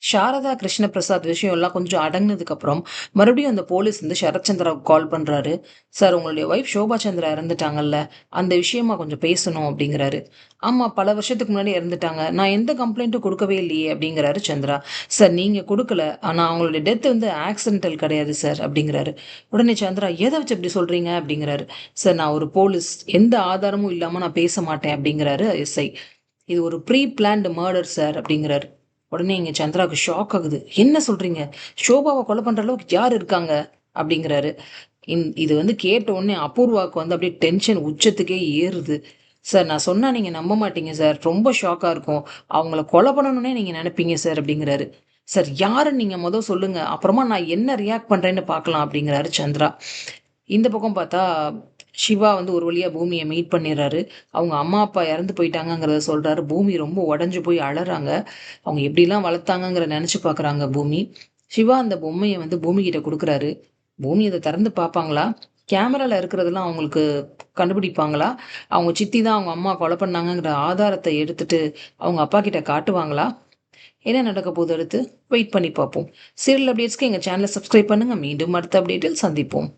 சாரதா கிருஷ்ண பிரசாத் விஷயம் எல்லாம் கொஞ்சம் அடங்குனதுக்கு அப்புறம், மறுபடியும் அந்த போலீஸ் வந்து சரத்சந்திராவுக்கு கால் பண்றாரு. "சார் உங்களுடைய ஒய்ஃப் ஷோபா சந்திரா இறந்துட்டாங்கல்ல, அந்த விஷயமா கொஞ்சம் பேசணும்" அப்படிங்கிறாரு. "ஆமா, பல வருஷத்துக்கு முன்னாடி இறந்துட்டாங்க. நான் எந்த கம்ப்ளைண்ட்டும் குடுக்கவே இல்லையே" அப்படிங்கிறாரு சந்திரா. "சார் நீங்க குடுக்கல. ஆனா அவங்களுடைய டெத் வந்து ஆக்சிடென்டல் கிடையாது சார்" அப்படிங்கிறாரு. உடனே சந்திரா, "எத வச்சு அப்படி சொல்றீங்க?" அப்படிங்கிறாரு. "சார் நான் ஒரு போலீஸ். எந்த ஆதாரமும் இல்லாம நான் பேச மாட்டேன்" அப்படிங்கிறாரு எஸ்ஐ. "இது ஒரு ப்ரீ பிளான்ட் மர்டர் சார்" அப்படிங்கிறாரு. உடனே இங்க சந்திராவுக்கு ஷாக் ஆகுது. "என்ன சொல்றீங்க? ஷோபாவ கொலை பண்ற அளவுக்கு யார் இருக்காங்க?" அப்படிங்கிறாரு. இது வந்து கேட்ட உடனே அபூர்வாவுக்கு வந்து அப்படியே டென்ஷன் உச்சத்துக்கே ஏறுது. "சார் நான் சொன்னா நீங்க நம்ப மாட்டீங்க சார். ரொம்ப ஷாக்கா இருக்கும். அவங்கள கொலை பண்ணணும்னே நீங்க நெனைப்பீங்க சார்" அப்படிங்கிறாரு. "சார் யாருன்னு நீங்க மொத சொல்லுங்க. அப்புறமா நான் என்ன ரியாக்ட் பண்றேன்னு பார்க்கலாம்" அப்படிங்கிறாரு சந்திரா. இந்த பக்கம் பார்த்தா, சிவா வந்து ஒரு வழியா பூமிய மீட் பண்ணிர்றாரு. அவங்க அம்மா, அப்பா இறந்து போயிட்டாங்கங்கிறத சொல்றாரு. பூமி ரொம்ப உடைஞ்சு போய் அழறாங்க. அவங்க எப்படிலாம் வளர்த்தாங்கங்கிறத நெனச்சு பார்க்குறாங்க பூமி. சிவா அந்த பொம்மைய வந்து பூமி கிட்ட குடுக்குறாரு. பூமி அத திறந்து பார்ப்பாங்களா? கேமரால இருக்கிறதெல்லாம் அவங்களுக்கு கண்டுபிடிப்பாங்களா? அவங்க சித்தி தான் அவங்க அம்மா கொலை பண்ணாங்கங்கிற ஆதாரத்த எடுத்துட்டு அவங்க அப்பா கிட்ட காட்டுவாங்களா? என்ன நடக்க போகுது அடுத்து? வெயிட் பண்ணி பார்ப்போம். சீரியல் அப்டேட்ஸ்க்கு எங்க சேனல சப்ஸ்கிரைப் பண்ணுங்க. மீண்டும் அடுத்த அப்டேட்டில் சந்திப்போம்.